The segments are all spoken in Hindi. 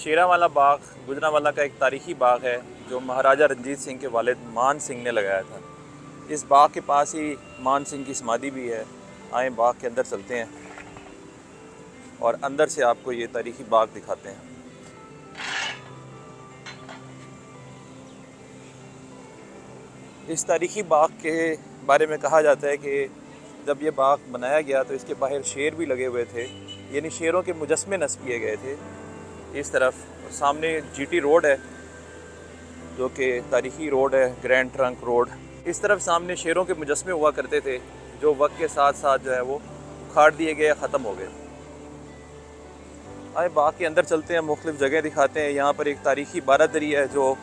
शेरांवाला बाग गुजरांवाला का एक तारीखी बाग है जो महाराजा रंजीत सिंह के वालिद मान सिंह ने लगाया था। इस बाग के पास ही मान सिंह की समाधि भी है। आए बाग के अंदर चलते हैं और अंदर से आपको ये तारीखी बाग दिखाते हैं। इस तारीखी बाग के बारे में कहा जाता है कि जब ये बाग बनाया गया तो इसके बाहर शेर भी लगे हुए थे, यानी शेरों के मुजस्मे नस्ब किए गए थे। इस तरफ सामने जीटी रोड है जो कि तारीखी रोड है, ग्रैंड ट्रंक रोड। इस तरफ सामने शेरों के मुजस्मे हुआ करते थे जो वक्त के साथ साथ जो है वो उखाड़ दिए गए, ख़त्म हो गए। आए बाग के अंदर चलते हैं, मुख्तलिफ़ जगह दिखाते हैं। यहाँ पर एक तारीखी बारादरी है जो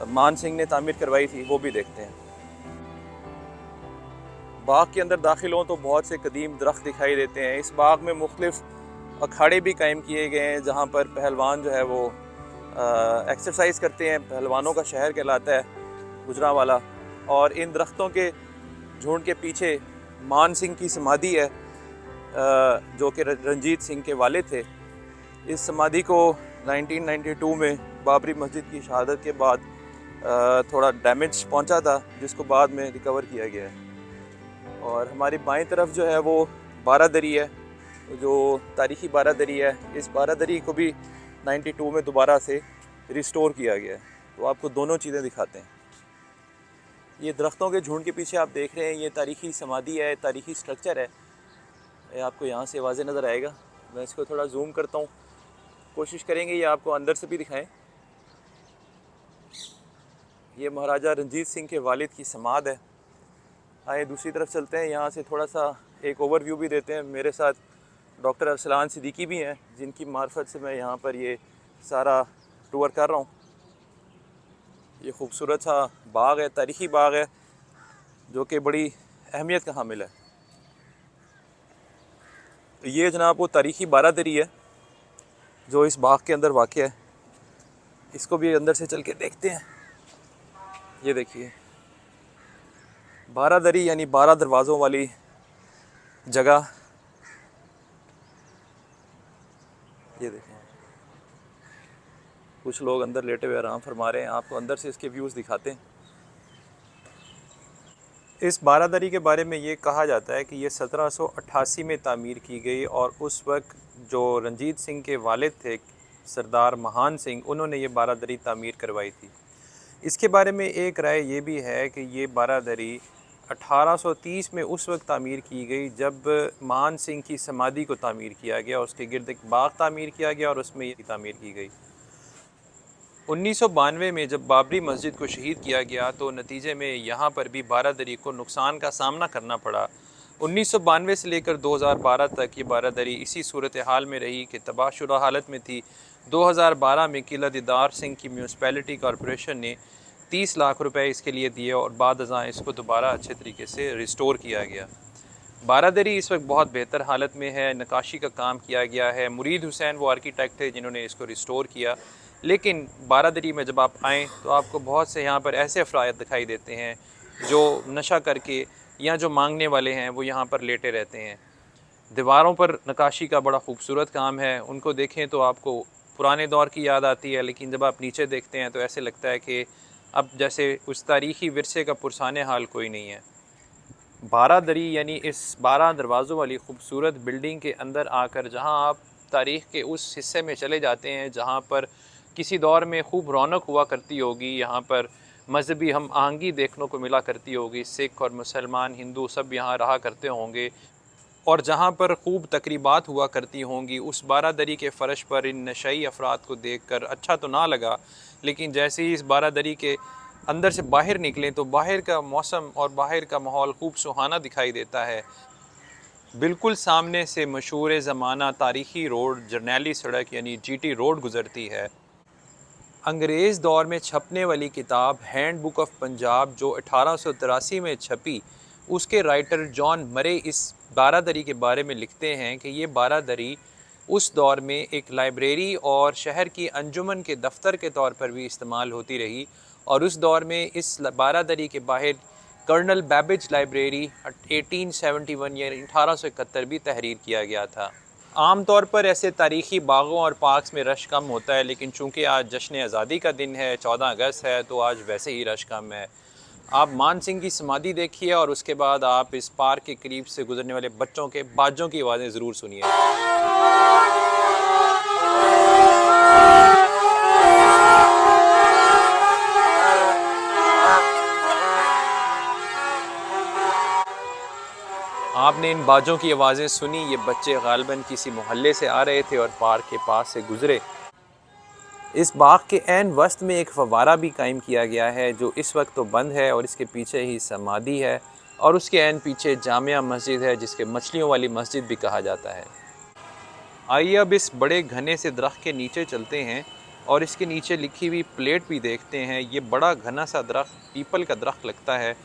मान सिंह ने तामीर करवाई थी, वो भी देखते हैं। बाग के अंदर दाखिल हों तो बहुत से कदीम दरख्त दिखाई देते हैं। इस बाग में मुख्तलिफ़ अखाड़े भी कायम किए गए हैं जहाँ पर पहलवान जो है वो एक्सरसाइज करते हैं। पहलवानों का शहर कहलाता है गुजरांवाला। और इन दरख्तों के झुंड के पीछे मान सिंह की समाधि है जो कि रंजीत सिंह के वालिद थे। इस समाधि को 1992 में बाबरी मस्जिद की शहादत के बाद थोड़ा डैमेज पहुंचा था, जिसको बाद में रिकवर किया गया है। और हमारी बाईं तरफ जो है वो बारादरी है, जो तारीखी बारादरी है। इस बारादरी को भी 92 में दोबारा से रिस्टोर किया गया है। तो आपको दोनों चीज़ें दिखाते हैं। ये दरख्तों के झुंड के पीछे आप देख रहे हैं, ये तारीखी समाधि है, तारीखी स्ट्रक्चर है। ये आपको यहाँ से वाज़े नज़र आएगा। मैं इसको थोड़ा जूम करता हूँ, कोशिश करेंगे ये आपको अंदर से भी दिखाएं। ये महाराजा रंजीत सिंह के वालिद की समाध है। आए दूसरी तरफ चलते हैं, यहाँ से थोड़ा सा एक ओवरव्यू भी देते हैं। मेरे साथ डॉक्टर अरसलान सिद्दीकी भी हैं जिनकी मार्फत से मैं यहाँ पर ये सारा टूर कर रहा हूँ। ये खूबसूरत सा बाग है, तारीखी बाग है जो कि बड़ी अहमियत का हामिल है। ये जनाब वो तारीखी बारादरी है जो इस बाग के अंदर वाक़ है। इसको भी अंदर से चल के देखते हैं। ये देखिए बारादरी यानी 12 दरवाज़ों वाली जगह। ये देखें कुछ लोग अंदर लेटे हुए आराम फरमा रहे हैं। आपको अंदर से इसके व्यूज़ दिखाते हैं। इस बारादरी के बारे में ये कहा जाता है कि ये 1788 में तामीर की गई और उस वक्त जो रंजीत सिंह के वालिद थे सरदार महान सिंह, उन्होंने ये बारादरी तामीर करवाई थी। इसके बारे में एक राय ये भी है कि ये बारादरी 1830 में उस वक्त तामीर की गई जब मान सिंह की समाधि को तामीर किया गया। उसके गिर्द एक बाग तामीर किया गया और उसमें ये तामीर की गई। 1992 में जब बाबरी मस्जिद को शहीद किया गया तो नतीजे में यहाँ पर भी बारादरी को नुकसान का सामना करना पड़ा। 1992 से लेकर 2012 तक ये बारादरी इसी सूरत हाल में रही कि तबाहशुदा हालत में थी। 2012 में किला दीदार सिंह की म्यूनसिपैलिटी कॉरपोरेशन ने 30 लाख रुपए इसके लिए दिए और बाद अज़ां इसको दोबारा अच्छे तरीके से रिस्टोर किया गया। बारादरी इस वक्त बहुत बेहतर हालत में है, नकाशी का काम किया गया है। मुरीद हुसैन वो आर्किटेक्ट थे जिन्होंने इसको रिस्टोर किया। लेकिन बारादरी में जब आप आएँ तो आपको बहुत से यहाँ पर ऐसे अफराद दिखाई देते हैं जो नशा करके या जो मांगने वाले हैं वो यहाँ पर लेटे रहते हैं। दीवारों पर नकाशी का बड़ा खूबसूरत काम है, उनको देखें तो आपको पुराने दौर की याद आती है। लेकिन जब आप नीचे देखते हैं तो ऐसे लगता है कि अब जैसे उस तारीख़ी विरसे का पुरसाने हाल कोई नहीं है। बारादरी यानी इस 12 दरवाज़ों वाली ख़ूबसूरत बिल्डिंग के अंदर आकर जहाँ आप तारीख़ के उस हिस्से में चले जाते हैं जहाँ पर किसी दौर में खूब रौनक हुआ करती होगी, यहाँ पर मजहबी हम आहंगी देखने को मिला करती होगी, सिख और मुसलमान हिंदू सब यहाँ रहा करते होंगे और जहाँ पर खूब तकरीबात हुआ करती होंगी, उस बारादरी के फ़र्श पर इन नशई अफराद को देख कर अच्छा तो ना लगा। लेकिन जैसे ही इस बारादरी के अंदर से बाहर निकलें तो बाहर का मौसम और बाहर का माहौल खूब सुहाना दिखाई देता है। बिल्कुल सामने से मशहूर ज़माना तारीख़ी रोड जरनैली सड़क यानी जीटी रोड गुज़रती है। अंग्रेज़ दौर में छपने वाली किताब हैंड बुक ऑफ पंजाब जो 1883 में छपी, उसके राइटर जॉन मरे इस बारादरी के बारे में लिखते हैं कि ये बारादरी उस दौर में एक लाइब्रेरी और शहर की अंजुमन के दफ्तर के तौर पर भी इस्तेमाल होती रही। और उस दौर में इस बारादरी के बाहर कर्नल बैबेज लाइब्रेरी 1871 या 1871 भी तहरीर किया गया था। आम तौर पर ऐसे तारीख़ी बागों और पार्क्स में रश कम होता है, लेकिन चूँकि आज जश्न आज़ादी का दिन है, 14 अगस्त है, तो आज वैसे ही रश कम है। आप मान सिंह की समाधि देखिए और उसके बाद आप इस पार्क के करीब से गुजरने वाले बच्चों के बाजों की आवाज़ें ज़रूर सुनिए। आपने इन बाजों की आवाज़ें सुनी, ये बच्चे गालिबन किसी मोहल्ले से आ रहे थे और पार्क के पास से गुज़रे। इस बाग के ऐन वस्त में एक फव्वारा भी कायम किया गया है, जो इस वक्त तो बंद है और इसके पीछे ही समाधि है और उसके ऐन पीछे जामिया मस्जिद है, जिसके मछलियों वाली मस्जिद भी कहा जाता है। आइए अब इस बड़े घने से दरख्त के नीचे चलते हैं और इसके नीचे लिखी हुई प्लेट भी देखते हैं। ये बड़ा घना सा दरख्त पीपल का दरख्त लगता है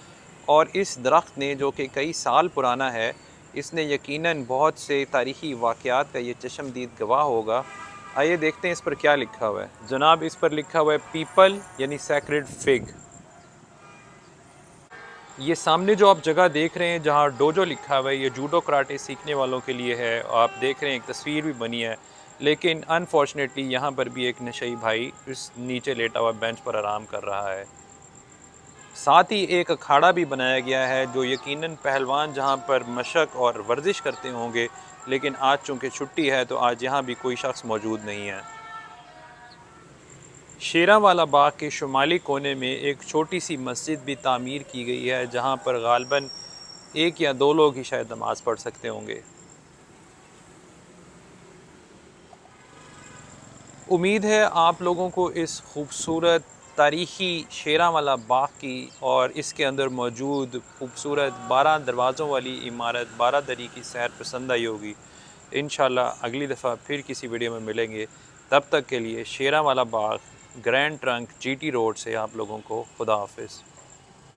और इस दरख्त ने, जो कि कई साल पुराना है, इसने यकीनन बहुत से तारीख़ी वाक़यात का ये चश्मदीद गवाह होगा। आइए देखते हैं इस पर क्या लिखा हुआ है। जनाब, इस पर लिखा हुआ है पीपल यानी सैक्रेड फिग। ये सामने जो आप जगह देख रहे हैं जहाँ डोजो लिखा हुआ है, ये जूडो कराटे सीखने वालों के लिए है। आप देख रहे हैं एक तस्वीर भी बनी है, लेकिन अनफॉर्चुनेटली यहाँ पर भी एक नशई भाई इस नीचे लेटा हुआ बेंच पर आराम कर रहा है। साथ ही एक अखाड़ा भी बनाया गया है, जो यकीनन पहलवान जहाँ पर मशक और वर्जिश करते होंगे, लेकिन आज चूँकि छुट्टी है तो आज यहाँ भी कोई शख्स मौजूद नहीं है। शेरांवाला बाग के शुमाली कोने में एक छोटी सी मस्जिद भी तामीर की गई है, जहाँ पर गालिबन 1 या 2 लोग ही शायद नमाज़ पढ़ सकते होंगे। उम्मीद है आप लोगों को इस खूबसूरत तारीख़ी शेरांवाला बाग की और इसके अंदर मौजूद खूबसूरत 12 दरवाज़ों वाली इमारत बारादरी की सैर पसंद आई होगी। इंशाल्लाह अगली दफ़ा फिर किसी वीडियो में मिलेंगे। तब तक के लिए शेरांवाला बाग, ग्रैंड ट्रंक, GT रोड से आप लोगों को खुदा हाफिज़।